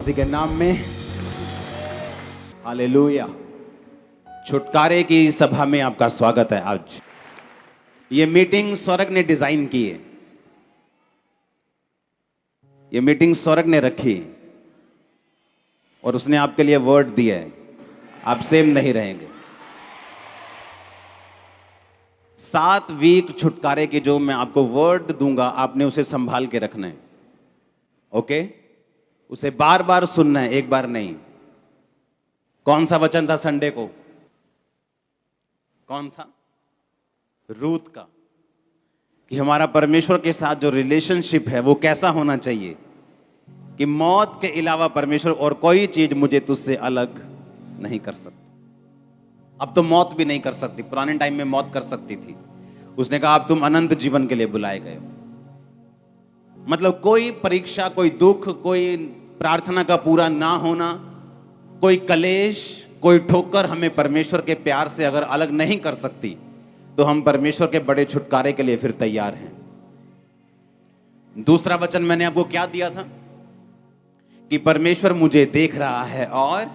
किसी के नाम में हालेलुया। छुटकारे की सभा में आपका स्वागत है। आज ये मीटिंग स्वर्ग ने डिजाइन की है, ये मीटिंग स्वर्ग ने रखी और उसने आपके लिए वर्ड दिया है। आप सेम नहीं रहेंगे। 7 वीक छुटकारे की जो मैं आपको वर्ड दूंगा, आपने उसे संभाल के रखना है। ओके? उसे बार बार सुनना है, एक बार नहीं। कौन सा वचन था संडे को? कौन सा? रूत का, कि हमारा परमेश्वर के साथ जो रिलेशनशिप है वो कैसा होना चाहिए कि मौत के अलावा परमेश्वर और कोई चीज मुझे तुझसे अलग नहीं कर सकती। अब तो मौत भी नहीं कर सकती, पुराने टाइम में मौत कर सकती थी। उसने कहा अब तुम अनंत जीवन के लिए बुलाए गए हो। मतलब कोई परीक्षा, कोई दुख, कोई प्रार्थना का पूरा ना होना, कोई कलेश, कोई ठोकर हमें परमेश्वर के प्यार से अगर अलग नहीं कर सकती, तो हम परमेश्वर के बड़े छुटकारे के लिए फिर तैयार हैं। दूसरा वचन मैंने आपको क्या दिया था कि परमेश्वर मुझे देख रहा है और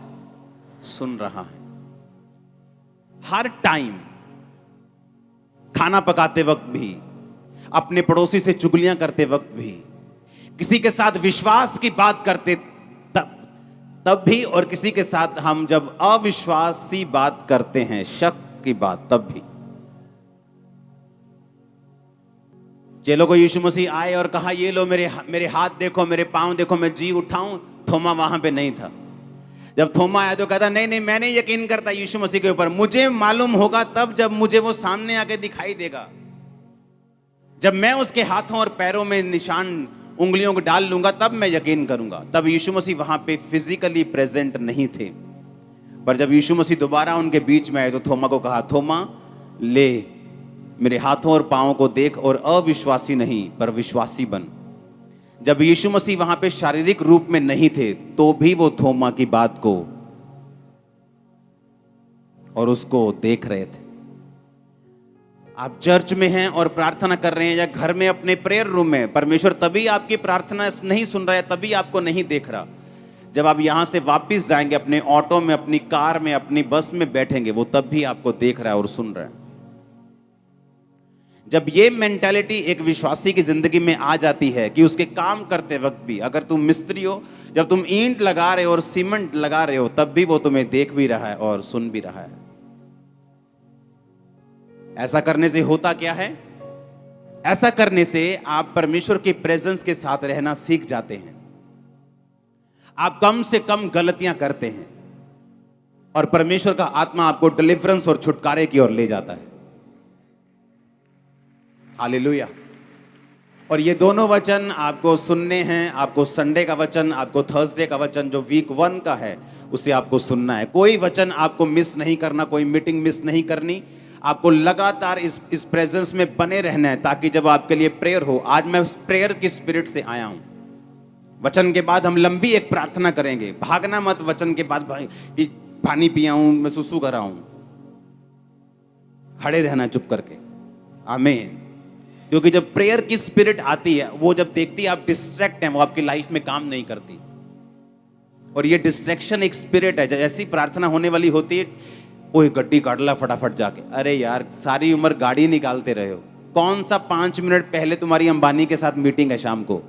सुन रहा है। हर टाइम, खाना पकाते वक्त भी, अपने पड़ोसी से चुगलियां करते वक्त भी, किसी के साथ विश्वास की बात करते तब भी, और किसी के साथ हम जब अविश्वासी बात करते हैं, शक की बात, तब भी। चेलों को यीशु मसीह आए और कहा ये लो मेरे हाथ देखो, मेरे पांव देखो, मैं जी उठाऊं। थोमा वहां पे नहीं था। जब थोमा आया तो कहता नहीं नहीं, मैं नहीं यकीन करता यीशु मसीह के ऊपर, मुझे मालूम होगा तब जब मुझे वो सामने आके दिखाई देगा, जब मैं उसके हाथों और पैरों में निशान, उंगलियों को डाल लूंगा, तब मैं यकीन करूंगा। तब यीशु मसीह वहां पे फिजिकली प्रेजेंट नहीं थे, पर जब यीशु मसीह दोबारा उनके बीच में आए तो थोमा को कहा, थोमा ले मेरे हाथों और पांवों को देख और अविश्वासी नहीं पर विश्वासी बन। जब यीशु मसीह वहां पे शारीरिक रूप में नहीं थे तो भी वो थोमा की बात को और उसको देख रहे थे। आप चर्च में हैं और प्रार्थना कर रहे हैं, या घर में अपने प्रेयर रूम में, परमेश्वर तभी आपकी प्रार्थना नहीं सुन रहा है, तभी आपको नहीं देख रहा। जब आप यहां से वापस जाएंगे, अपने ऑटो में, अपनी कार में, अपनी बस में बैठेंगे, वो तब भी आपको देख रहा है और सुन रहा है। जब ये मेंटालिटी एक विश्वासी की जिंदगी में आ जाती है कि उसके काम करते वक्त भी, अगर तुम मिस्त्री हो, जब तुम ईंट लगा रहे हो और सीमेंट लगा रहे हो, तब भी वो तुम्हें देख भी रहा है और सुन भी रहा है। ऐसा करने से होता क्या है? ऐसा करने से आप परमेश्वर की प्रेजेंस के साथ रहना सीख जाते हैं। आप कम से कम गलतियां करते हैं और परमेश्वर का आत्मा आपको डिलीवरेंस और छुटकारे की ओर ले जाता है। हालेलुया। और ये दोनों वचन आपको सुनने हैं। आपको संडे का वचन, आपको थर्सडे का वचन जो वीक 1 का है, उसे आपको सुनना है। कोई वचन आपको मिस नहीं करना, कोई मीटिंग मिस नहीं करनी। आपको लगातार इस प्रेजेंस में बने रहना है, ताकि जब आपके लिए प्रेयर हो। आज मैं प्रेयर की स्पिरिट से आया हूं। वचन के बाद हम लंबी एक प्रार्थना करेंगे। भागना मत वचन के बाद कि पानी पिया हूं, मैं सुसु कर रहा हूं। खड़े रहना चुप करके। आमीन। क्योंकि जब प्रेयर की स्पिरिट आती है, वो जब देखती है आप डिस्ट्रैक्ट हैं, वो आपकी लाइफ में काम नहीं करती। और ये डिस्ट्रैक्शन एक स्पिरिट है। जैसी प्रार्थना होने वाली होती है, ओए गड्डी काट ला फटाफट जाके। अरे यार, सारी उम्र गाड़ी निकालते रहे हो। कौन सा 5 मिनट पहले तुम्हारी अंबानी के साथ मीटिंग है शाम को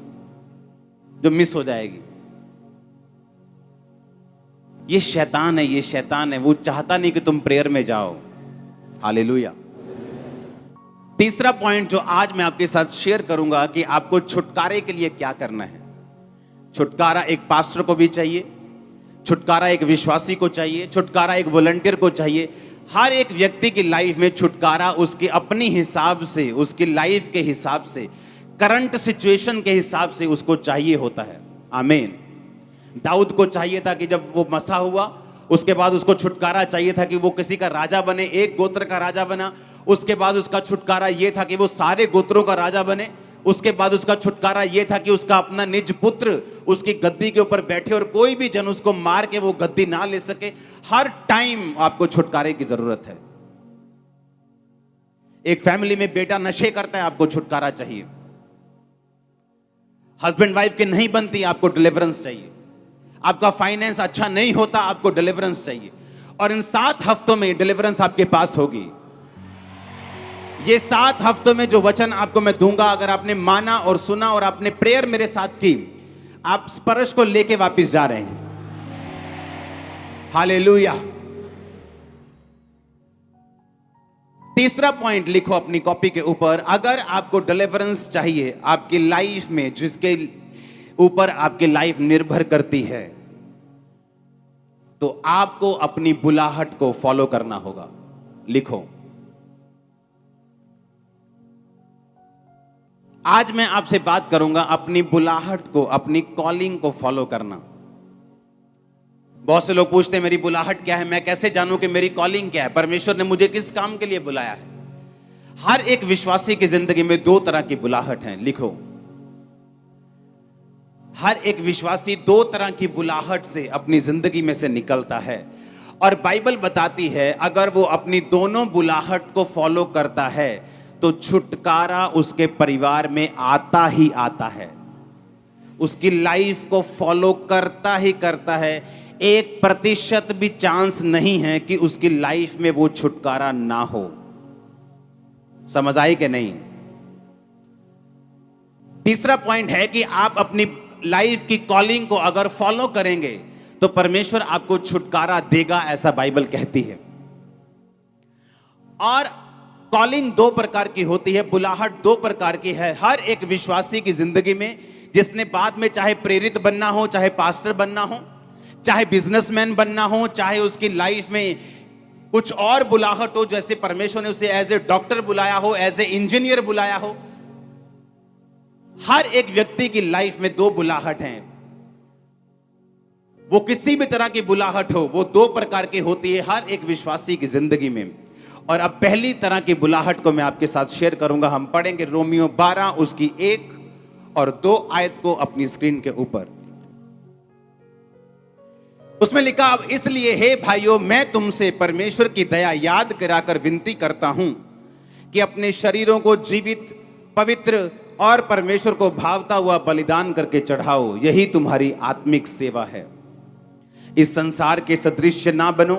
जो मिस हो जाएगी? ये शैतान है, ये शैतान है। वो चाहता नहीं कि तुम प्रेयर में जाओ। हालेलुया। तीसरा पॉइंट जो आज मैं आपके साथ शेयर करूंगा कि आपको छुटकारे के लिए क्या करना है। छुटकारा एक पास्टर को भी चाहिए, छुटकारा एक विश्वासी को चाहिए, छुटकारा एक वॉलंटियर को चाहिए। हर एक व्यक्ति की लाइफ में छुटकारा उसके अपनी हिसाब से, उसकी लाइफ के हिसाब से, करंट सिचुएशन के हिसाब से उसको चाहिए होता है। आमीन। दाऊद को चाहिए था कि जब वो मसा हुआ, उसके बाद उसको छुटकारा चाहिए था कि वो किसी का राजा बने, एक गोत्र का राजा बना। उसके बाद उसका छुटकारा ये था कि वो सारे गोत्रों का राजा बने। उसके बाद उसका छुटकारा यह था कि उसका अपना निज पुत्र उसकी गद्दी के ऊपर बैठे और कोई भी जन उसको मार के वो गद्दी ना ले सके। हर टाइम आपको छुटकारे की जरूरत है। एक फैमिली में बेटा नशे करता है, आपको छुटकारा चाहिए। हस्बैंड वाइफ के नहीं बनती, आपको डिलीवरेंस चाहिए। आपका फाइनेंस अच्छा नहीं होता, आपको डिलीवरेंस चाहिए, और इन 7 हफ्तों में डिलीवरेंस आपके पास होगी। ये 7 हफ्तों में जो वचन आपको मैं दूंगा, अगर आपने माना और सुना और आपने प्रेयर मेरे साथ की, आप स्पर्श को लेके वापस जा रहे हैं। हालेलुया। तीसरा पॉइंट लिखो अपनी कॉपी के ऊपर, अगर आपको डिलीवरेंस चाहिए आपकी लाइफ में, जिसके ऊपर आपकी लाइफ निर्भर करती है, तो आपको अपनी बुलाहट को फॉलो करना होगा। लिखो, आज मैं आपसे बात करूंगा अपनी बुलाहट को, अपनी कॉलिंग को फॉलो करना। बहुत से लोग पूछते हैं मेरी बुलाहट क्या है, मैं कैसे जानूं कि मेरी कॉलिंग क्या है, परमेश्वर ने मुझे किस काम के लिए बुलाया है। हर एक विश्वासी की जिंदगी में 2 तरह की बुलाहट है। लिखो, हर एक विश्वासी 2 तरह की बुलाहट से अपनी जिंदगी में से निकलता है, और बाइबल बताती है अगर वो अपनी दोनों बुलाहट को फॉलो करता है तो छुटकारा उसके परिवार में आता ही आता है, उसकी लाइफ को फॉलो करता ही करता है। 1% भी चांस नहीं है कि उसकी लाइफ में वो छुटकारा ना हो। समझ आई कि नहीं? तीसरा पॉइंट है कि आप अपनी लाइफ की कॉलिंग को अगर फॉलो करेंगे तो परमेश्वर आपको छुटकारा देगा, ऐसा बाइबल कहती है। और कॉलिंग 2 प्रकार की होती है, बुलाहट 2 प्रकार की है हर एक विश्वासी की जिंदगी में, जिसने बाद में चाहे प्रेरित बनना हो, चाहे पास्टर बनना हो, चाहे बिजनेसमैन बनना हो, चाहे उसकी लाइफ में कुछ और बुलाहट हो, जैसे परमेश्वर ने उसे एज ए डॉक्टर बुलाया हो, एज ए इंजीनियर बुलाया हो। हर एक व्यक्ति की लाइफ में 2 बुलाहट हैं। वो किसी भी तरह की बुलाहट हो, वो 2 प्रकार की होती है हर एक विश्वासी की जिंदगी में। और अब पहली तरह की बुलाहट को मैं आपके साथ शेयर करूंगा। हम पढ़ेंगे रोमियो 12 उसकी 1 और 2 आयत को अपनी स्क्रीन के ऊपर। उसमें लिखा, अब इसलिए हे भाइयों, मैं तुमसे परमेश्वर की दया याद कराकर विनती करता हूं कि अपने शरीरों को जीवित, पवित्र और परमेश्वर को भावता हुआ बलिदान करके चढ़ाओ, यही तुम्हारी आत्मिक सेवा है। इस संसार के सदृश्य ना बनो,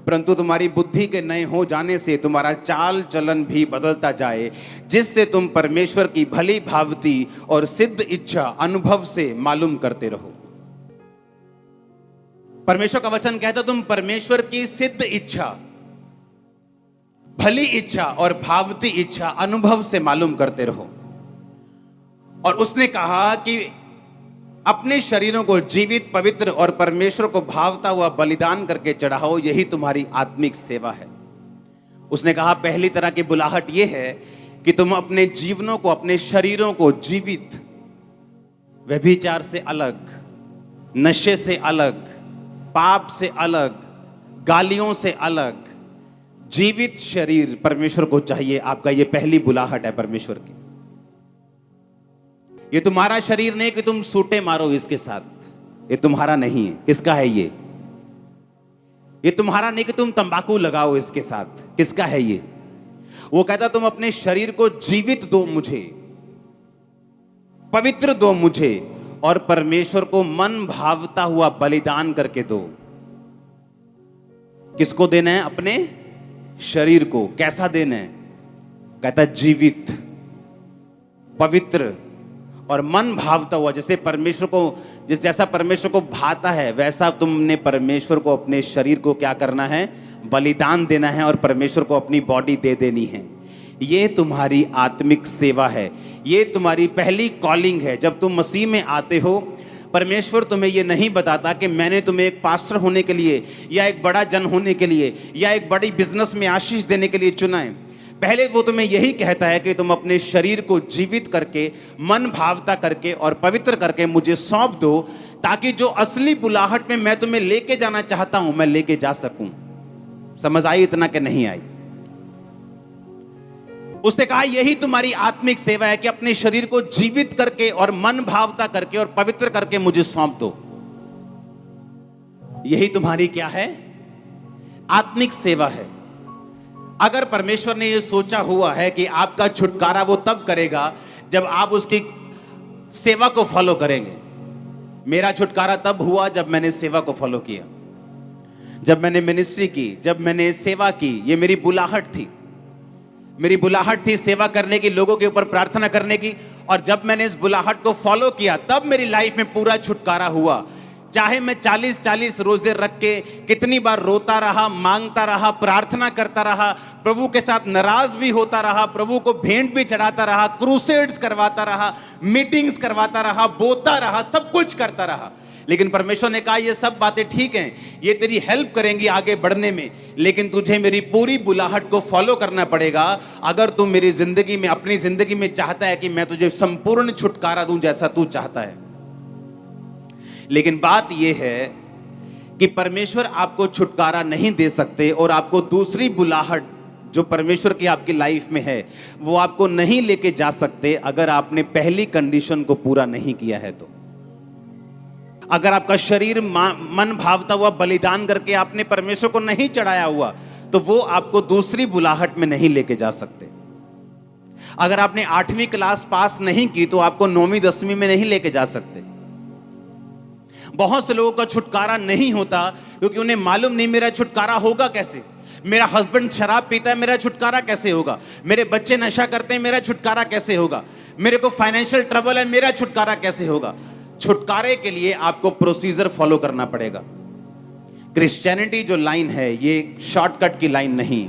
परंतु तुम्हारी बुद्धि के नए हो जाने से तुम्हारा चाल चलन भी बदलता जाए, जिससे तुम परमेश्वर की भली भावती और सिद्ध इच्छा अनुभव से मालूम करते रहो। परमेश्वर का वचन कहता तुम परमेश्वर की सिद्ध इच्छा, भली इच्छा और भावती इच्छा अनुभव से मालूम करते रहो। और उसने कहा कि अपने शरीरों को जीवित, पवित्र और परमेश्वर को भावता हुआ बलिदान करके चढ़ाओ, यही तुम्हारी आत्मिक सेवा है। उसने कहा पहली तरह की बुलाहट यह है कि तुम अपने जीवनों को, अपने शरीरों को जीवित, व्यभिचार से अलग, नशे से अलग, पाप से अलग, गालियों से अलग, जीवित शरीर परमेश्वर को चाहिए आपका। ये पहली बुलाहट है परमेश्वर की। ये तुम्हारा शरीर नहीं कि तुम सूटे मारो इसके साथ, ये तुम्हारा नहीं है। किसका है ये? ये तुम्हारा नहीं कि तुम तंबाकू लगाओ इसके साथ। किसका है ये? वो कहता तुम अपने शरीर को जीवित दो मुझे, पवित्र दो मुझे, और परमेश्वर को मन भावता हुआ बलिदान करके दो। किसको देना है? अपने शरीर को। कैसा देना है? कहता जीवित, पवित्र और मन भावता हुआ। जैसे परमेश्वर को, जैसा परमेश्वर को भाता है वैसा तुमने परमेश्वर को अपने शरीर को क्या करना है? बलिदान देना है, और परमेश्वर को अपनी बॉडी दे देनी है। ये तुम्हारी आत्मिक सेवा है, ये तुम्हारी पहली कॉलिंग है। जब तुम मसीह में आते हो, परमेश्वर तुम्हें ये नहीं बताता कि मैंने तुम्हें एक पास्टर होने के लिए, या एक बड़ा जन होने के लिए, या एक बड़ी बिजनेस में आशीष देने के लिए चुना है। पहले वो तुम्हें यही कहता है कि तुम अपने शरीर को जीवित करके, मन भावता करके और पवित्र करके मुझे सौंप दो, ताकि जो असली बुलाहट में मैं तुम्हें लेके जाना चाहता हूं, मैं लेके जा सकूं। समझ आई इतना कि नहीं आई? उसने कहा यही तुम्हारी आत्मिक सेवा है कि अपने शरीर को जीवित करके और मन भावता करके और पवित्र करके मुझे सौंप दो। यही तुम्हारी क्या है? आत्मिक सेवा है। अगर परमेश्वर ने यह सोचा हुआ है कि आपका छुटकारा वो तब करेगा जब आप उसकी सेवा को फॉलो करेंगे, मेरा छुटकारा तब हुआ जब मैंने सेवा को फॉलो किया, जब मैंने मिनिस्ट्री की, जब मैंने सेवा की। ये मेरी बुलाहट थी, मेरी बुलाहट थी सेवा करने की, लोगों के ऊपर प्रार्थना करने की। और जब मैंने इस बुलाहट को फॉलो किया तब मेरी लाइफ में पूरा छुटकारा हुआ। चाहे मैं 40-40 रोजे रख के कितनी बार रोता रहा, मांगता रहा, प्रार्थना करता रहा, प्रभु के साथ नाराज भी होता रहा, प्रभु को भेंट भी चढ़ाता रहा, क्रूसेड्स करवाता रहा, मीटिंग्स करवाता रहा, बोता रहा, सब कुछ करता रहा, लेकिन परमेश्वर ने कहा ये सब बातें ठीक हैं, ये तेरी हेल्प करेंगी आगे बढ़ने में, लेकिन तुझे मेरी पूरी बुलाहट को फॉलो करना पड़ेगा अगर तू मेरी जिंदगी में, अपनी जिंदगी में चाहता है कि मैं तुझे संपूर्ण छुटकारा दूं जैसा तू चाहता है। लेकिन बात यह है कि परमेश्वर आपको छुटकारा नहीं दे सकते और आपको दूसरी बुलाहट जो परमेश्वर की आपकी लाइफ में है वो आपको नहीं लेके जा सकते अगर आपने पहली कंडीशन को पूरा नहीं किया है। तो अगर आपका शरीर मन भावता हुआ बलिदान करके आपने परमेश्वर को नहीं चढ़ाया हुआ तो वो आपको दूसरी बुलाहट में नहीं लेके जा सकते। अगर आपने 8वीं क्लास पास नहीं की तो आपको 9वीं 10वीं में नहीं लेके जा सकते। बहुत से लोगों का छुटकारा नहीं होता क्योंकि उन्हें मालूम नहीं मेरा छुटकारा होगा कैसे। मेरा हस्बैंड शराब पीता है, मेरा छुटकारा कैसे होगा। मेरे बच्चे नशा करते हैं, मेरा छुटकारा कैसे होगा। मेरे को फाइनेंशियल ट्रबल है, मेरा छुटकारा कैसे होगा। छुटकारे के लिए आपको प्रोसीजर फॉलो करना पड़ेगा। क्रिश्चियनिटी जो लाइन है ये शॉर्टकट की लाइन नहीं,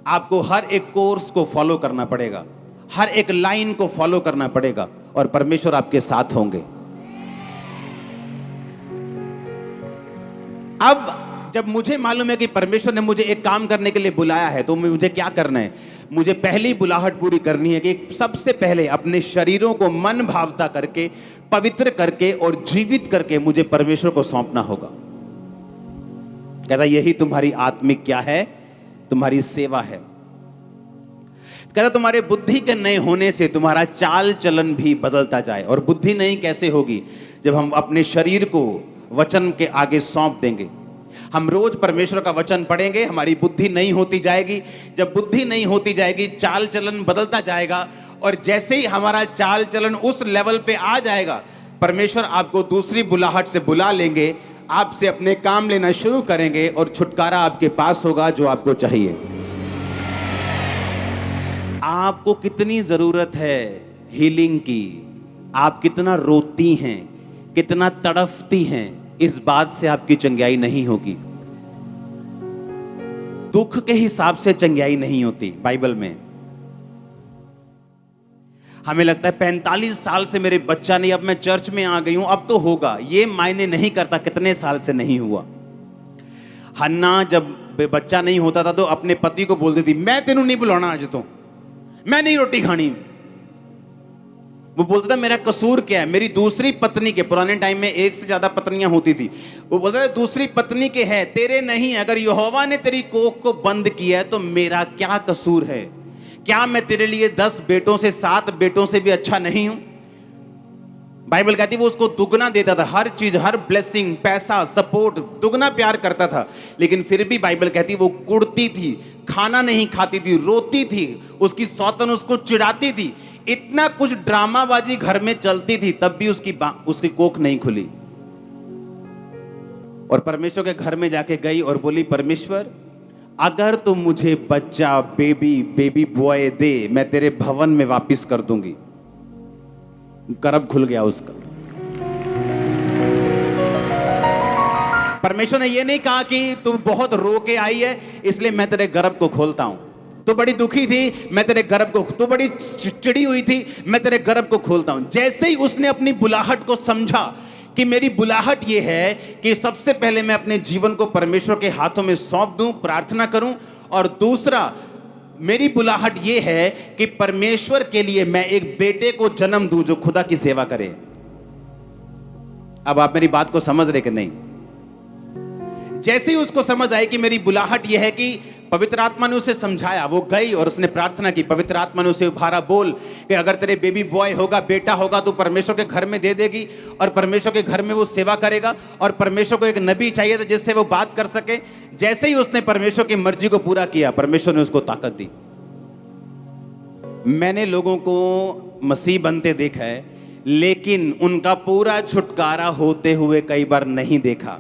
आपको हर एक कोर्स को फॉलो करना पड़ेगा, हर एक लाइन को फॉलो करना पड़ेगा और परमेश्वर आपके साथ होंगे। अब जब मुझे मालूम है कि परमेश्वर ने मुझे एक काम करने के लिए बुलाया है तो मुझे क्या करना है। मुझे पहली बुलाहट पूरी करनी है कि सबसे पहले अपने शरीरों को मन भावता करके, पवित्र करके और जीवित करके मुझे परमेश्वर को सौंपना होगा। कहता यही तुम्हारी आत्मिक क्या है, तुम्हारी सेवा है। कहता तुम्हारे बुद्धि के नए होने से तुम्हारा चाल चलन भी बदलता जाए। और बुद्धि नई कैसे होगी? जब हम अपने शरीर को वचन के आगे सौंप देंगे। हम रोज परमेश्वर का वचन पढ़ेंगे, हमारी बुद्धि नई होती जाएगी। जब बुद्धि नई होती जाएगी चाल चलन बदलता जाएगा और जैसे ही हमारा चाल चलन उस लेवल पे आ जाएगा परमेश्वर आपको दूसरी बुलाहट से बुला लेंगे, आपसे अपने काम लेना शुरू करेंगे और छुटकारा आपके पास होगा जो आपको चाहिए। आपको कितनी जरूरत है हीलिंग की, आप कितना रोती हैं, कितना तड़फती हैं, इस बात से आपकी चंगाई नहीं होगी। दुख के हिसाब से चंगाई नहीं होती। बाइबल में हमें लगता है 45 साल से मेरे बच्चा नहीं, अब मैं चर्च में आ गई हूं अब तो होगा। ये मायने नहीं करता कितने साल से नहीं हुआ। हन्ना जब बच्चा नहीं होता था तो अपने पति को बोलती थी मैं तेनू नहीं बुलाना, आज तो मैं नहीं रोटी खानी। वो बोलता था मेरा कसूर क्या है। मेरी दूसरी पत्नी के, पुराने टाइम में एक से ज्यादा पत्नियां होती थी, वो बोलता था दूसरी पत्नी के है, तेरे नहीं। अगर यहोवा ने तेरी कोख को बंद किया है तो मेरा क्या कसूर है? क्या मैं तेरे लिए 10 बेटों से 7 बेटों से भी अच्छा नहीं हूं? बाइबल कहती वो उसको दुगना देता था, हर चीज, हर ब्लेसिंग, पैसा, सपोर्ट, दुगना प्यार करता था। लेकिन फिर भी बाइबल कहती वो कुड़ती थी, खाना नहीं खाती थी, रोती थी, उसकी सौतन उसको चिढ़ाती थी, इतना कुछ ड्रामाबाजी घर में चलती थी, तब भी उसकी कोख नहीं खुली। और परमेश्वर के घर में जाके गई और बोली परमेश्वर अगर तुम मुझे बच्चा, बेबी बॉय दे, मैं तेरे भवन में वापस कर दूंगी। गर्भ खुल गया उसका। परमेश्वर ने यह नहीं कहा कि तू बहुत रो के आई है इसलिए मैं तेरे गर्भ को खोलता हूं। तू बड़ी दुखी थी, मैं तेरे गर्भ को, तू बड़ी चिड़ी हुई थी, मैं तेरे गर्भ को खोलता हूं। जैसे ही उसने अपनी बुलाहट को समझा कि मेरी बुलाहट ये है कि सबसे पहले मैं अपने जीवन को परमेश्वर के हाथों में सौंप दूं, प्रार्थना करूं, और दूसरा मेरी बुलाहट ये है कि परमेश्वर के लिए मैं एक बेटे को जन्म दूं जो खुदा की सेवा करे। अब आप मेरी बात को समझ रहे कि नहीं? जैसे ही उसको समझ आई कि मेरी बुलाहट यह है कि पवित्र आत्मा ने उसे समझाया, वो गई और उसने प्रार्थना की, पवित्र आत्मा ने उसे उभारा, बोल कि अगर तेरे बेबी बॉय होगा, बेटा होगा, तो परमेश्वर के घर में दे देगी और परमेश्वर के घर में वो सेवा करेगा। और परमेश्वर को एक नबी चाहिए था जिससे वो बात कर सके। जैसे ही उसने परमेश्वर की मर्जी को पूरा किया परमेश्वर ने उसको ताकत दी। मैंने लोगों को मसीह बनते देखा है, लेकिन उनका पूरा छुटकारा होते हुए कई बार नहीं देखा,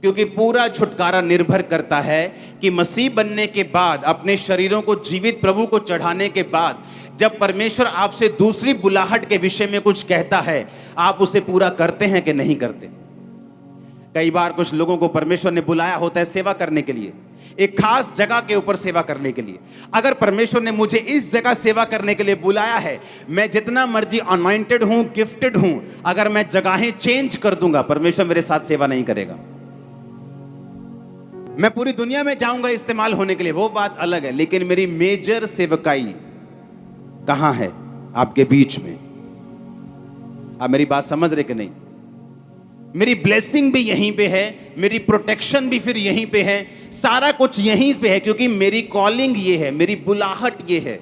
क्योंकि पूरा छुटकारा निर्भर करता है कि मसीह बनने के बाद, अपने शरीरों को जीवित प्रभु को चढ़ाने के बाद, जब परमेश्वर आपसे दूसरी बुलाहट के विषय में कुछ कहता है, आप उसे पूरा करते हैं कि नहीं करते। कई बार कुछ लोगों को परमेश्वर ने बुलाया होता है सेवा करने के लिए, एक खास जगह के ऊपर सेवा करने के लिए। अगर परमेश्वर ने मुझे इस जगह सेवा करने के लिए बुलाया है, मैं जितना मर्जी अनॉइंटेड हूं, गिफ्टेड हूं, अगर मैं जगहें चेंज कर दूंगा, परमेश्वर मेरे साथ सेवा नहीं करेगा। मैं पूरी दुनिया में जाऊंगा इस्तेमाल होने के लिए, वो बात अलग है, लेकिन मेरी मेजर सेवकाई कहां है? आपके बीच में। आप मेरी बात समझ रहे कि नहीं? मेरी ब्लेसिंग भी यहीं पे है, मेरी प्रोटेक्शन भी फिर यहीं पे है, सारा कुछ यहीं पे है, क्योंकि मेरी कॉलिंग ये है, मेरी बुलाहट ये है।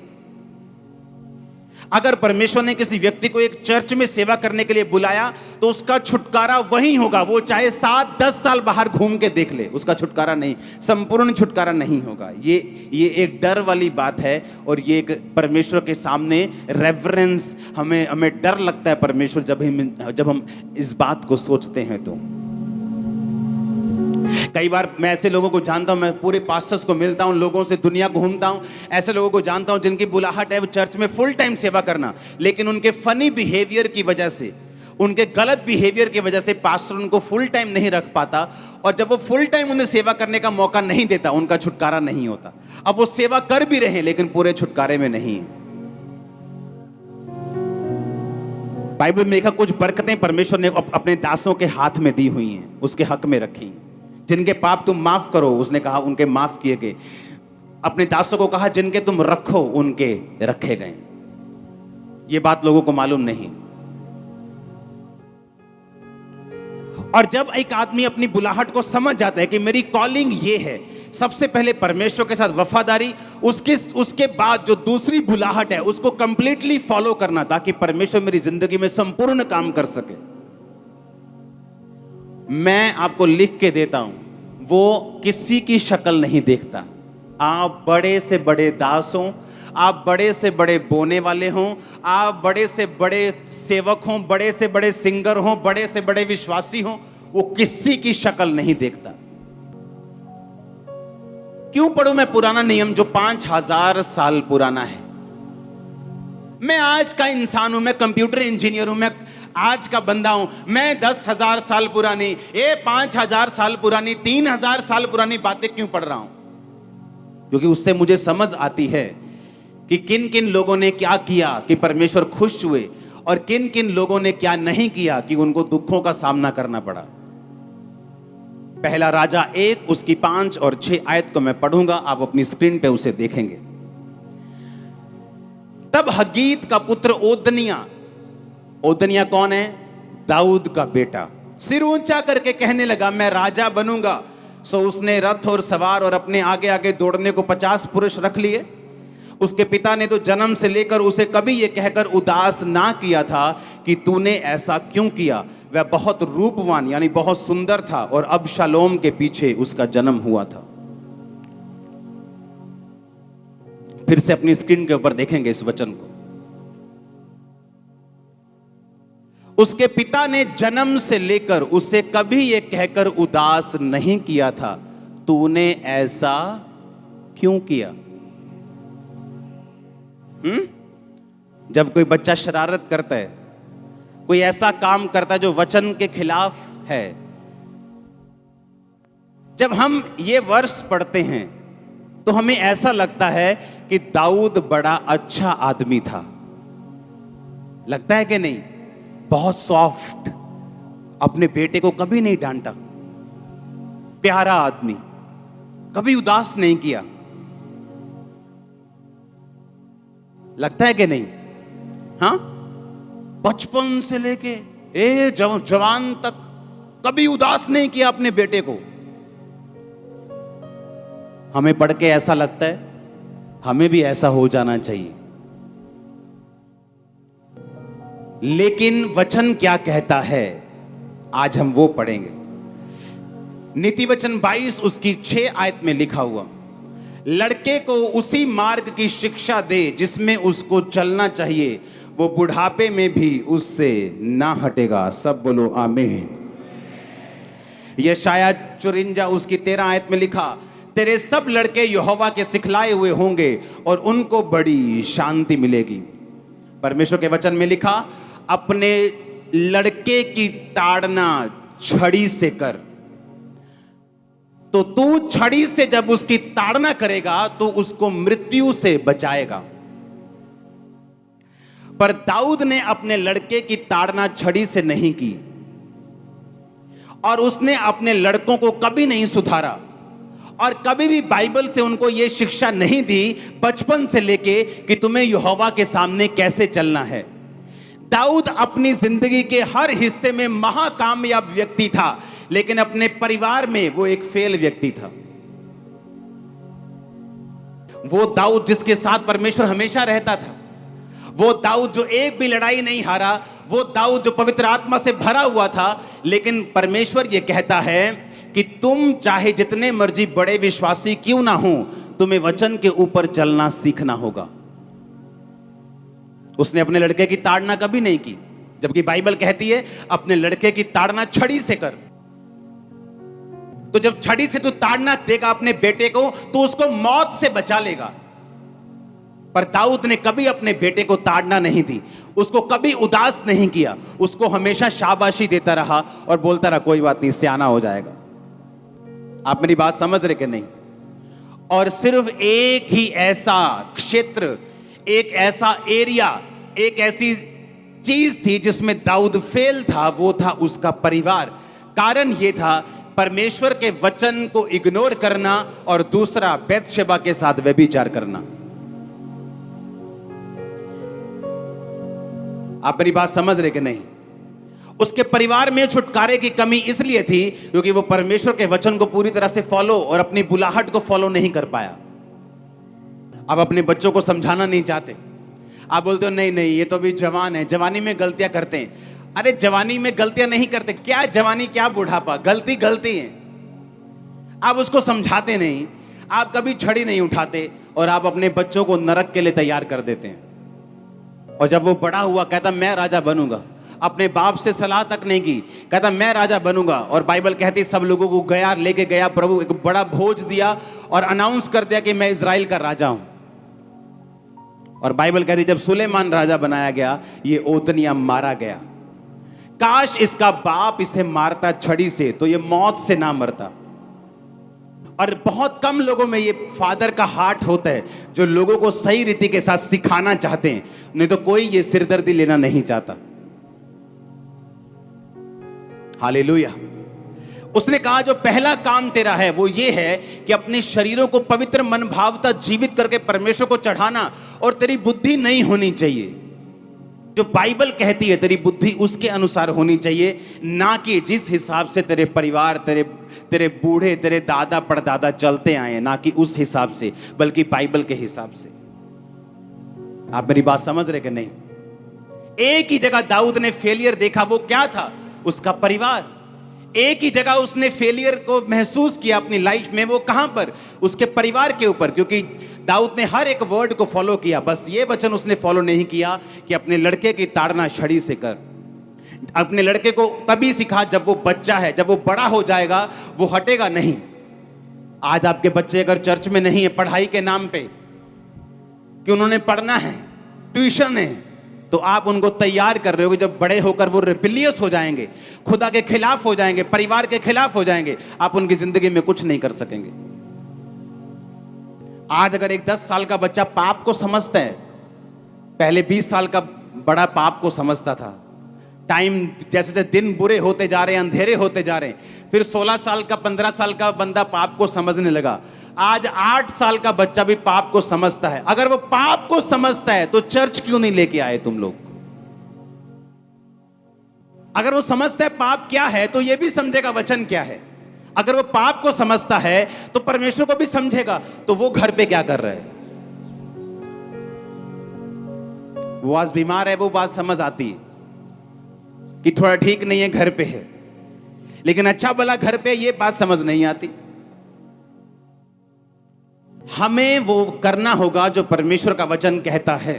अगर परमेश्वर ने किसी व्यक्ति को एक चर्च में सेवा करने के लिए बुलाया, तो उसका छुटकारा वहीं होगा, वो चाहे 7-10 साल बाहर घूम के देख ले, उसका छुटकारा नहीं, संपूर्ण छुटकारा नहीं होगा। ये एक डर वाली बात है, और ये एक परमेश्वर के सामने रेवरेंस, हमें डर लगता है परमेश्वर जब हम इस बात को सोचते हैं। तो कई बार मैं ऐसे लोगों को जानता हूं, मैं पूरे पास्टर्स को मिलता हूं, लोगों से दुनिया घूमता हूं, ऐसे लोगों को जानता हूं जिनकी बुलाहट है वो चर्च में फुल टाइम सेवा करना, लेकिन उनके फनी बिहेवियर की वजह से, उनके गलत बिहेवियर की वजह से पास्टर उनको फुल टाइम नहीं रख पाता, और जब वो फुल टाइम उन्हें सेवा करने का मौका नहीं देता, उनका छुटकारा नहीं होता। अब वो सेवा कर भी रहे लेकिन पूरे छुटकारे में नहीं। बाइबल में लिखा कुछ बरकतें परमेश्वर ने अपने दासों के हाथ में दी हुई हैं, उसके हक में रखी। जिनके पाप तुम माफ करो, उसने कहा उनके माफ किए गए। अपने दासों को कहा जिनके तुम रखो उनके रखे गए। ये बात लोगों को मालूम नहीं। और जब एक आदमी अपनी बुलाहट को समझ जाता है कि मेरी कॉलिंग ये है, सबसे पहले परमेश्वर के साथ वफादारी, उसके बाद जो दूसरी बुलाहट है उसको कंप्लीटली फॉलो करना, ताकि परमेश्वर मेरी जिंदगी में संपूर्ण काम कर सके। मैं आपको लिख के देता हूं, वो किसी की शक्ल नहीं देखता। आप बड़े से बड़े दास हों, आप बड़े से बड़े बोने वाले हों, आप बड़े से बड़े सेवक हों, बड़े से बड़े सिंगर हों, बड़े से बड़े विश्वासी हों, वो किसी की शक्ल नहीं देखता। क्यों पढ़ूं मैं पुराना नियम जो 5000 साल पुराना है? मैं आज का इंसान हूं, मैं कंप्यूटर इंजीनियर हूं, मैं आज का बंदा हूं, मैं 10,000 साल पुरानी, 5,000 साल पुरानी, 3,000 साल पुरानी बातें क्यों पढ़ रहा हूं? क्योंकि उससे मुझे समझ आती है कि किन किन लोगों ने क्या किया कि परमेश्वर खुश हुए, और किन किन लोगों ने क्या नहीं किया कि उनको दुखों का सामना करना पड़ा। पहला राजा 1 उसकी 5 और 6 आयत को मैं पढ़ूंगा, आप अपनी स्क्रीन पे उसे देखेंगे। तब हगीत का पुत्र ओदनिया कौन है? दाऊद का बेटा, सिर ऊंचा करके कहने लगा मैं राजा बनूंगा। सो उसने रथ और सवार और अपने आगे आगे दौड़ने को 50 पुरुष रख लिए। उसके पिता ने तो जन्म से लेकर उसे कभी यह कहकर उदास ना किया था कि तूने ऐसा क्यों किया। वह बहुत रूपवान यानी बहुत सुंदर था, और अबशालोम के पीछे उसका जन्म हुआ था। फिर से अपनी स्क्रीन के ऊपर देखेंगे इस वचन को। उसके पिता ने जन्म से लेकर उसे कभी यह कहकर उदास नहीं किया था, तूने ऐसा क्यों किया? जब कोई बच्चा शरारत करता है, कोई ऐसा काम करता है जो वचन के खिलाफ है, जब हम ये वर्ष पढ़ते हैं तो हमें ऐसा लगता है कि दाऊद बड़ा अच्छा आदमी था। लगता है कि नहीं? बहुत सॉफ्ट, अपने बेटे को कभी नहीं डांटा, प्यारा आदमी, कभी उदास नहीं किया। लगता है कि नहीं? हाँ, बचपन से लेके जवान तक कभी उदास नहीं किया अपने बेटे को। हमें पढ़ के ऐसा लगता है हमें भी ऐसा हो जाना चाहिए, लेकिन वचन क्या कहता है आज हम वो पढ़ेंगे। नीति वचन 22 उसकी 6 आयत में लिखा हुआ, लड़के को उसी मार्ग की शिक्षा दे जिसमें उसको चलना चाहिए, वो बुढ़ापे में भी उससे ना हटेगा। सब बोलो आमीन। यशाया 54 उसकी 13 आयत में लिखा, तेरे सब लड़के यहोवा के सिखलाए हुए होंगे और उनको बड़ी शांति मिलेगी। परमेश्वर के वचन में लिखा, अपने लड़के की ताड़ना छड़ी से कर। तो तू छड़ी से जब उसकी ताड़ना करेगा तो उसको मृत्यु से बचाएगा। पर दाऊद ने अपने लड़के की ताड़ना छड़ी से नहीं की और उसने अपने लड़कों को कभी नहीं सुधारा और कभी भी बाइबल से उनको यह शिक्षा नहीं दी बचपन से लेके कि तुम्हें यहोवा के सामने कैसे चलना है। दाऊद अपनी जिंदगी के हर हिस्से में महाकामयाब व्यक्ति था, लेकिन अपने परिवार में वो एक फेल व्यक्ति था। वो दाऊद जिसके साथ परमेश्वर हमेशा रहता था, वो दाऊद जो एक भी लड़ाई नहीं हारा, वो दाऊद जो पवित्र आत्मा से भरा हुआ था। लेकिन परमेश्वर ये कहता है कि तुम चाहे जितने मर्जी बड़े विश्वासी क्यों ना हो, तुम्हें वचन के ऊपर चलना सीखना होगा। उसने अपने लड़के की ताड़ना कभी नहीं की, जबकि बाइबल कहती है अपने लड़के की ताड़ना छड़ी से कर। तो जब छड़ी से तू ताड़ना देगा अपने बेटे को तो उसको मौत से बचा लेगा। पर दाऊद ने कभी अपने बेटे को ताड़ना नहीं दी, उसको कभी उदास नहीं किया, उसको हमेशा शाबाशी देता रहा और बोलता रहा कोई बात नहीं, सियाना हो जाएगा। आप मेरी बात समझ रहे कि नहीं? और सिर्फ एक ही ऐसा क्षेत्र, एक ऐसा एरिया, एक ऐसी चीज थी जिसमें दाऊद फेल था, वो था उसका परिवार। कारण यह था परमेश्वर के वचन को इग्नोर करना और दूसरा बैतशेबा के साथ व्यभिचार करना। आप मेरी बात समझ रहे कि नहीं? उसके परिवार में छुटकारे की कमी इसलिए थी क्योंकि वो परमेश्वर के वचन को पूरी तरह से फॉलो और अपनी बुलाहट को फॉलो नहीं कर पाया। आप अपने बच्चों को समझाना नहीं चाहते, आप बोलते हो नहीं नहीं ये तो अभी जवान है, जवानी में गलतियां करते हैं। अरे जवानी में गलतियां नहीं करते, क्या जवानी क्या बुढ़ापा, गलती गलती है। आप उसको समझाते नहीं, आप कभी छड़ी नहीं उठाते और आप अपने बच्चों को नरक के लिए तैयार कर देते हैं। और जब वो बड़ा हुआ कहता मैं राजा बनूंगा, अपने बाप से सलाह तक नहीं की, कहता मैं राजा बनूंगा। और बाइबल कहती सब लोगों को गया, लेके गया प्रभु, एक बड़ा भोज दिया और अनाउंस कर दिया कि मैं इजराइल का राजा हूं। और बाइबल कहती जब सुलेमान राजा बनाया गया, ये ओतनिया मारा गया। काश इसका बाप इसे मारता छड़ी से तो ये मौत से ना मरता। और बहुत कम लोगों में ये फादर का हार्ट होता है जो लोगों को सही रीति के साथ सिखाना चाहते हैं, नहीं तो कोई ये सिरदर्दी लेना नहीं चाहता। हालेलुया। उसने कहा जो पहला काम तेरा है वो ये है कि अपने शरीरों को पवित्र मन भावता जीवित करके परमेश्वर को चढ़ाना, और तेरी बुद्धि नहीं होनी चाहिए जो बाइबल कहती है, तेरी बुद्धि उसके अनुसार होनी चाहिए, ना कि जिस हिसाब से तेरे परिवार, तेरे बूढ़े, तेरे दादा परदादा चलते आए, ना कि उस हिसाब से, बल्कि बाइबल के हिसाब से। आप मेरी बात समझ रहे कि नहीं? एक ही जगह दाऊद ने फेलियर देखा, वो क्या था? उसका परिवार। एक ही जगह उसने फेलियर को महसूस किया अपनी लाइफ में, वो कहां पर? उसके परिवार के ऊपर। क्योंकि दाऊद ने हर एक वर्ड को फॉलो किया, बस ये वचन उसने फॉलो नहीं किया कि अपने लड़के की ताड़ना छड़ी से कर। अपने लड़के को तभी सिखा जब वो बच्चा है, जब वो बड़ा हो जाएगा वो हटेगा नहीं। आज आपके बच्चे अगर चर्च में नहीं है पढ़ाई के नाम पे कि उन्होंने पढ़ना है, ट्यूशन है, तो आप उनको तैयार कर रहे हो कि जब बड़े होकर वो रिबिलियस हो जाएंगे, खुदा के खिलाफ हो जाएंगे, परिवार के खिलाफ हो जाएंगे, आप उनकी जिंदगी में कुछ नहीं कर सकेंगे। आज अगर एक 10 साल का बच्चा पाप को समझता है, पहले 20 साल का बड़ा पाप को समझता था। टाइम जैसे जैसे दिन बुरे होते जा रहे हैं, अंधेरे होते जा रहे हैं, फिर 16 साल का 15 साल का बंदा पाप को समझने लगा। आज 8 साल का बच्चा भी पाप को समझता है। अगर वो पाप को समझता है तो चर्च क्यों नहीं लेके आए तुम लोग? अगर वो समझता है पाप क्या है तो ये भी समझेगा वचन क्या है। अगर वो पाप को समझता है तो परमेश्वर को भी समझेगा। तो वो घर पे क्या कर रहा है? वो आज बीमार है, वो बात समझ आती है कि थोड़ा ठीक नहीं है, घर पे है, लेकिन अच्छा भला घर पे ये बात समझ नहीं आती। हमें वो करना होगा जो परमेश्वर का वचन कहता है।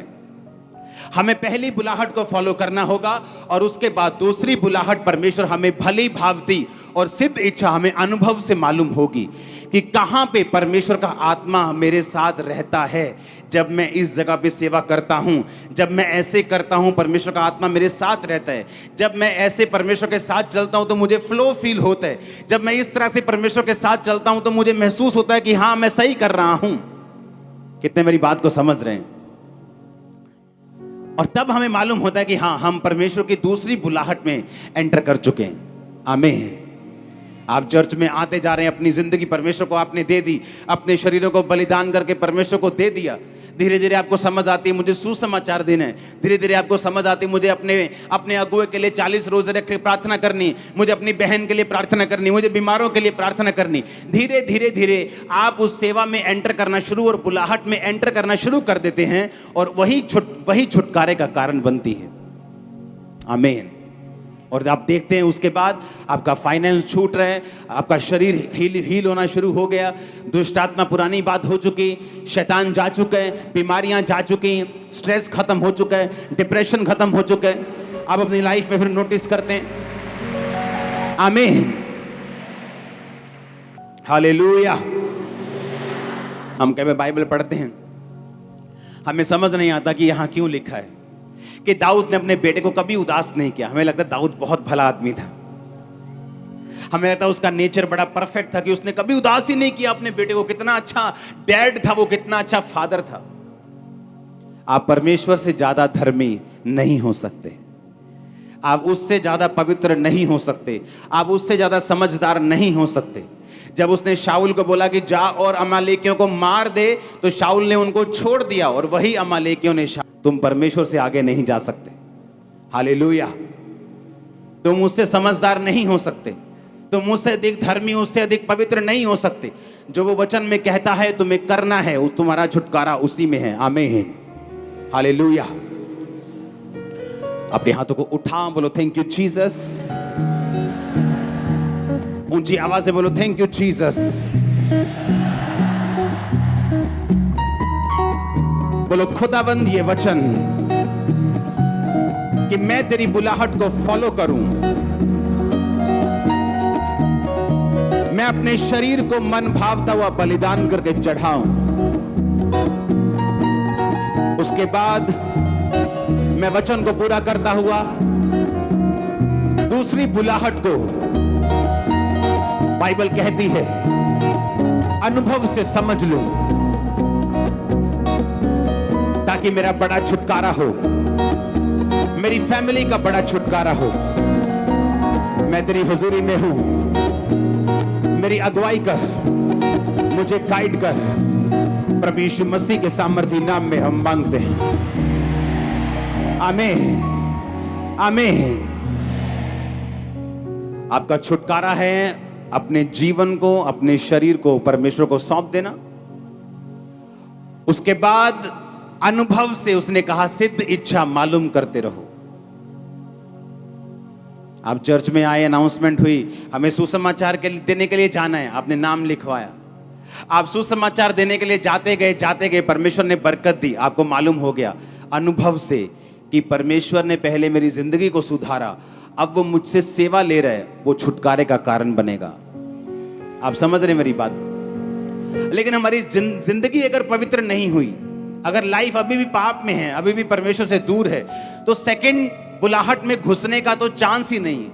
हमें पहली बुलाहट को फॉलो करना होगा और उसके बाद दूसरी बुलाहट परमेश्वर हमें भली भांति और सिद्ध इच्छा हमें अनुभव से मालूम होगी कि कहां पे परमेश्वर का आत्मा मेरे साथ रहता है। जब मैं इस जगह पे सेवा करता हूं, जब मैं ऐसे करता हूं, परमेश्वर का आत्मा मेरे साथ रहता है। जब मैं ऐसे परमेश्वर के साथ चलता हूं तो मुझे फ्लो फील होता है। जब मैं इस तरह से परमेश्वर के साथ चलता हूं तो मुझे महसूस होता है कि हाँ, मैं सही कर रहा हूं। कितने मेरी बात को समझ रहे हैं? और तब हमें मालूम होता है कि हाँ, हम परमेश्वर की दूसरी बुलाहट में एंटर कर चुके हैं। आमीन। आप चर्च में आते जा रहे हैं, अपनी जिंदगी परमेश्वर को आपने दे दी, अपने शरीरों को बलिदान करके परमेश्वर को दे दिया। धीरे धीरे आपको समझ आती है मुझे सुसमाचार देना है। धीरे धीरे आपको समझ आती है मुझे अपने अगुए के लिए 40 रोजे रख के प्रार्थना करनी, मुझे अपनी बहन के लिए प्रार्थना करनी, मुझे बीमारों के लिए प्रार्थना करनी। धीरे धीरे धीरे आप उस सेवा में एंटर करना शुरू और बुलाहट में एंटर करना शुरू कर देते हैं और वही छुटकारे का कारण बनती है। आमीन। और आप देखते हैं उसके बाद आपका फाइनेंस छूट रहा है, आपका शरीर हील होना शुरू हो गया, दुष्ट आत्मा पुरानी बात हो चुकी, शैतान जा चुके हैं, बीमारियां जा चुकी, स्ट्रेस खत्म हो चुका है, डिप्रेशन खत्म हो चुका है। आप अपनी लाइफ में फिर नोटिस करते हैं। आमीन। हालेलुया। हम कभी बाइबल पढ़ते हैं, हमें समझ नहीं आता कि यहां क्यों लिखा है कि दाऊद ने अपने बेटे को कभी उदास नहीं किया। हमें लगता है दाऊद बहुत भला आदमी था, हमें लगता है उसका नेचर बड़ा परफेक्ट था कि उसने कभी उदास ही नहीं किया अपने बेटे को। कितना अच्छा डैड था वो, कितना अच्छा फादर था। आप परमेश्वर से ज्यादा धर्मी नहीं हो सकते, आप उससे ज्यादा पवित्र नहीं हो सकते, आप उससे ज्यादा समझदार नहीं हो सकते। जब उसने शाऊल को बोला कि जा और अमालेकियों को मार दे, तो शाऊल ने उनको छोड़ दिया और वही अमालेकियों ने तुम परमेश्वर से आगे नहीं जा सकते। हालेलुया। तुम उससे समझदार नहीं हो सकते, तुम उससे अधिक धर्मी, उससे अधिक पवित्र नहीं हो सकते। जो वो वचन में कहता है तुम्हें करना है, तुम्हारा छुटकारा उसी में है। आमीन। हालेलुया। अपने हाथों को उठा, बोलो थैंक यू जीसस। ऊंची आवाज से बोलो थैंक यू जीसस। बोलो खुदाबंद ये वचन कि मैं तेरी बुलाहट को फॉलो करूं, मैं अपने शरीर को मन भावता हुआ बलिदान करके चढ़ाऊं, उसके बाद मैं वचन को पूरा करता हुआ दूसरी बुलाहट को, बाइबल कहती है, अनुभव से समझ लूं ताकि मेरा बड़ा छुटकारा हो, मेरी फैमिली का बड़ा छुटकारा हो। मैं तेरी हुजूरी में हूं, मेरी अगुवाई कर, मुझे गाइड कर। प्रभु यीशु मसीह के सामर्थी नाम में हम मांगते हैं। आमीन। आमीन। आपका छुटकारा है अपने जीवन को, अपने शरीर को परमेश्वर को सौंप देना। उसके बाद अनुभव से उसने कहा सिद्ध इच्छा मालूम करते रहो। आप चर्च में आए, अनाउंसमेंट हुई, हमें सुसमाचार देने के लिए जाना है, आपने नाम लिखवाया, आप सुसमाचार देने के लिए जाते गए, परमेश्वर ने बरकत दी। आपको मालूम हो गया अनुभव से कि परमेश्वर ने पहले मेरी जिंदगी को सुधारा, अब वो मुझसे सेवा ले रहा है, वो छुटकारे का कारण बनेगा। आप समझ रहे मेरी बात? लेकिन हमारी जिंदगी अगर पवित्र नहीं हुई, अगर लाइफ अभी भी पाप में है, अभी भी परमेश्वर से दूर है, तो सेकंड बुलाहट में घुसने का तो चांस ही नहीं।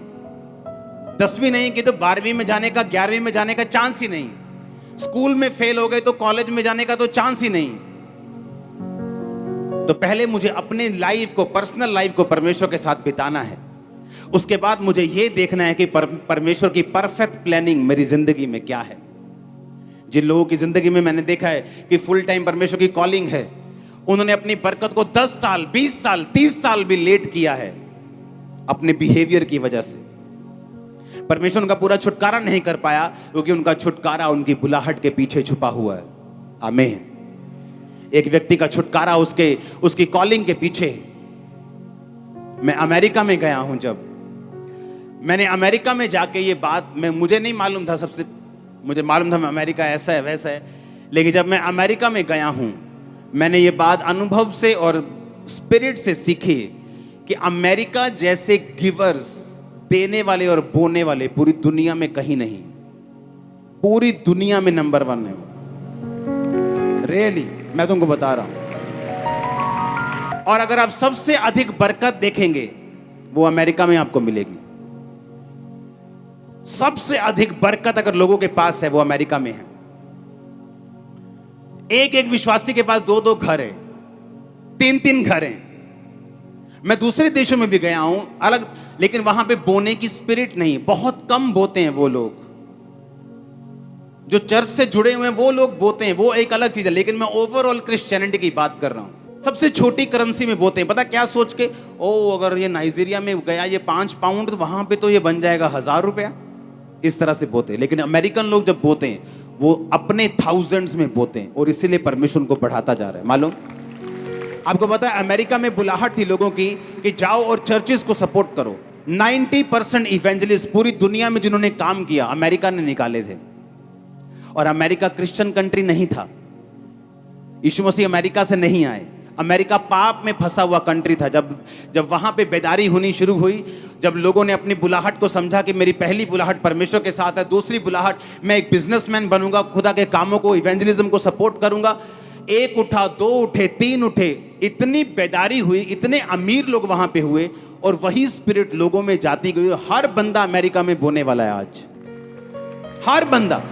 10वीं नहीं की तो 12वीं में जाने का, 11वीं में जाने का चांस ही नहीं। स्कूल में फेल हो गए तो कॉलेज में जाने का तो चांस ही नहीं। तो पहले मुझे अपने लाइफ को, पर्सनल लाइफ को परमेश्वर के साथ बिताना है। उसके बाद मुझे यह देखना है कि परमेश्वर की परफेक्ट प्लानिंग मेरी जिंदगी में क्या है। जिन लोगों की जिंदगी में मैंने देखा है कि फुल टाइम परमेश्वर की कॉलिंग है, उन्होंने अपनी बरकत को 10 साल, 20 साल, 30 साल भी लेट किया है अपने बिहेवियर की वजह से। परमेश्वर उनका पूरा छुटकारा नहीं कर पाया क्योंकि उनका छुटकारा उनकी बुलाहट के पीछे छुपा हुआ है। आमीन। एक व्यक्ति का छुटकारा उसकी कॉलिंग के पीछे। मैं अमेरिका में गया हूं, जब मैंने अमेरिका में जाके ये बात, मुझे नहीं मालूम था, मुझे मालूम था अमेरिका ऐसा है वैसा है, लेकिन जब मैं अमेरिका में गया हूं, मैंने ये बात अनुभव से और स्पिरिट से सीखिए कि अमेरिका जैसे गिवर्स, देने वाले और बोने वाले पूरी दुनिया में कहीं नहीं, पूरी दुनिया में नंबर 1 है वो। रियली मैं तुमको बता रहा हूं। और अगर आप सबसे अधिक बरकत देखेंगे वो अमेरिका में आपको मिलेगी। सबसे अधिक बरकत अगर लोगों के पास है वो अमेरिका में है। एक एक विश्वासी के पास 2-2 घर है, 3-3 घर हैं। मैं दूसरे देशों में भी गया हूं अलग, लेकिन वहां पे बोने की स्पिरिट नहीं, बहुत कम बोते हैं वो लोग। जो चर्च से जुड़े हुए हैं वो लोग बोते हैं, वो एक अलग चीज है। लेकिन मैं ओवरऑल क्रिश्चियनिटी की बात कर रहा हूं। सबसे छोटी करेंसी में बोते हैं, पता क्या सोच के, ओ अगर ये नाइजीरिया में गया ये 5 पाउंड, तो वहां पे तो ये बन जाएगा 1000 रुपया। इस तरह से बोते हैं। लेकिन अमेरिकन लोग जब बोते हैं वो अपने थाउजेंड्स में बोते हैं, और इसीलिए परमेश्वर को बढ़ाता जा रहा है। मालूम आपको पता है अमेरिका में बुलाहट थी लोगों की कि जाओ और चर्चेस को सपोर्ट करो। 90% इवेंजलिस्ट पूरी दुनिया में जिन्होंने काम किया अमेरिका ने निकाले थे। और अमेरिका क्रिश्चियन कंट्री नहीं था, यीशु मसीह अमेरिका से नहीं आए। अमेरिका पाप में फंसा हुआ कंट्री था। जब वहां पे बेदारी होनी शुरू हुई, जब लोगों ने अपनी बुलाहट को समझा कि मेरी पहली बुलाहट परमेश्वर के साथ है, दूसरी बुलाहट मैं एक बिजनेसमैन बनूंगा, खुदा के कामों को, इवेंजलिज्म को सपोर्ट करूंगा। 1 उठा, 2 उठे, 3 उठे, इतनी बेदारी हुई, इतने अमीर लोग वहां पे हुए, और वही स्पिरिट लोगों में जाती गई। हर बंदा अमेरिका में बोने वाला है आज। हर बंदा,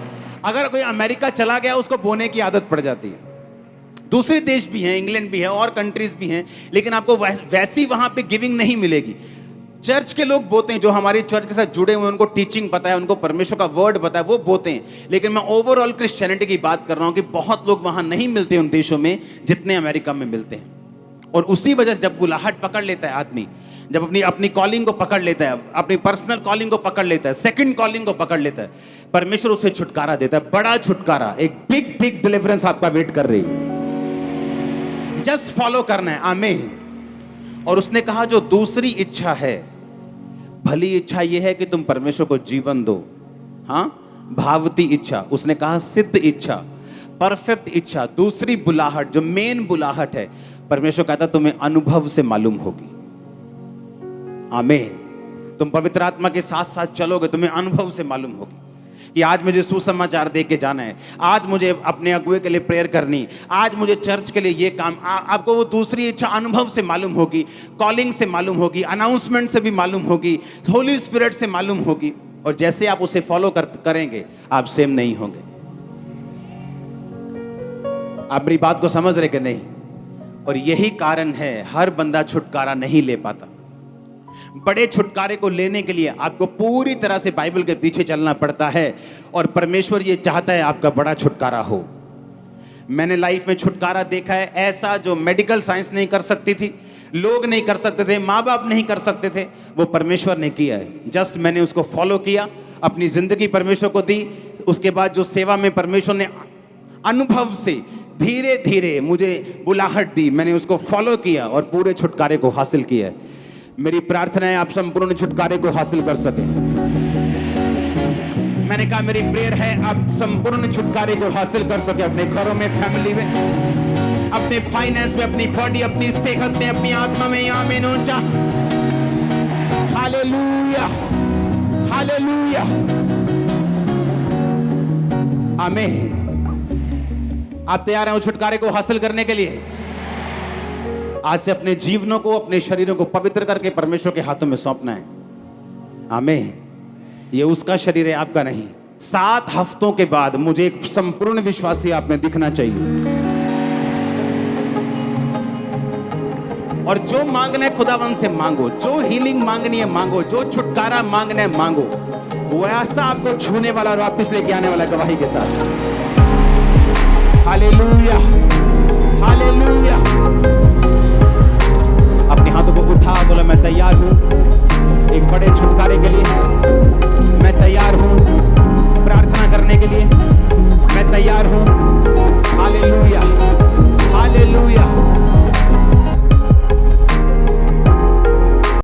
अगर कोई अमेरिका चला गया उसको बोने की आदत पड़ जाती है। दूसरे देश भी हैं, इंग्लैंड भी है और कंट्रीज भी हैं, लेकिन आपको वैसी वहां पे गिविंग नहीं मिलेगी। चर्च के लोग बोते हैं, जो हमारी चर्च के साथ जुड़े हुए हैं, उनको टीचिंग पता है, उनको परमेश्वर का वर्ड पता है, वो बोते हैं। लेकिन मैं ओवरऑल क्रिश्चियनिटी की बात कर रहा हूं कि बहुत लोग वहां नहीं मिलते उन देशों में जितने अमेरिका में मिलते हैं। और उसी वजह से जब बुलाहट पकड़ लेता है आदमी, जब अपनी कॉलिंग को पकड़ लेता है, अपनी पर्सनल कॉलिंग को पकड़ लेता है, सेकंड कॉलिंग को पकड़ लेता है, परमेश्वर उसे छुटकारा देता है। बड़ा छुटकारा, एक बिग बिग डिलीवरेंस आपका वेट कर रही है। जस्ट फॉलो करना है। आमीन। और उसने कहा जो दूसरी इच्छा है, भली इच्छा यह है कि तुम परमेश्वर को जीवन दो। हाँ, भावती इच्छा, उसने कहा सिद्ध इच्छा, परफेक्ट इच्छा, दूसरी बुलाहट जो मेन बुलाहट है, परमेश्वर कहता तुम्हें अनुभव से मालूम होगी। आमीन। तुम पवित्र आत्मा के साथ साथ चलोगे, तुम्हें अनुभव से मालूम होगी कि आज मुझे सुसमाचार दे के जाना है, आज मुझे अपने अगुए के लिए प्रेयर करनी, आज मुझे चर्च के लिए ये काम। आपको वो दूसरी इच्छा अनुभव से मालूम होगी, कॉलिंग से मालूम होगी, अनाउंसमेंट से भी मालूम होगी, होली स्पिरिट से मालूम होगी। और जैसे आप उसे फॉलो करेंगे आप सेम नहीं होंगे। आप मेरी बात को समझ रहे कि नहीं? और यही कारण है हर बंदा छुटकारा नहीं ले पाता। बड़े छुटकारे को लेने के लिए आपको पूरी तरह से बाइबल के पीछे चलना पड़ता है, और परमेश्वर ये चाहता है आपका बड़ा छुटकारा हो। मैंने लाइफ में छुटकारा देखा है ऐसा जो मेडिकल साइंस नहीं कर सकती थी, लोग नहीं कर सकते थे, माँ बाप नहीं कर सकते थे, वो परमेश्वर ने किया है। जस्ट मैंने उसको फॉलो किया, अपनी जिंदगी परमेश्वर को दी। उसके बाद जो सेवा में परमेश्वर ने अनुभव से धीरे धीरे मुझे बुलाहट दी, मैंने उसको फॉलो किया और पूरे छुटकारे को हासिल किया है। मेरी प्रार्थना है आप संपूर्ण छुटकारे को हासिल कर सके। मैंने कहा मेरी प्रेयर है आप संपूर्ण छुटकारे को हासिल कर सके, अपने घरों में, फैमिली में, अपने फाइनेंस में, अपनी बॉडी, अपनी सेहत में, अपनी आत्मा में। आमीन। ऊंचा हालेलुया, हालेलुया, आमीन। आप तैयार हैं उस छुटकारे को हासिल करने के लिए? आज से अपने जीवनों को, अपने शरीरों को पवित्र करके परमेश्वर के हाथों में सौंपना है। आमीन। ये उसका शरीर है, आपका नहीं। 7 हफ्तों के बाद मुझे एक संपूर्ण विश्वासी आप में दिखना चाहिए। और जो मांगना है खुदावन से मांगो, जो हीलिंग मांगनी है मांगो, जो छुटकारा मांगना है मांगो, वो ऐसा आपको छूने वाला और वापस लेके आने वाला गवाही के साथ। हालेलुया।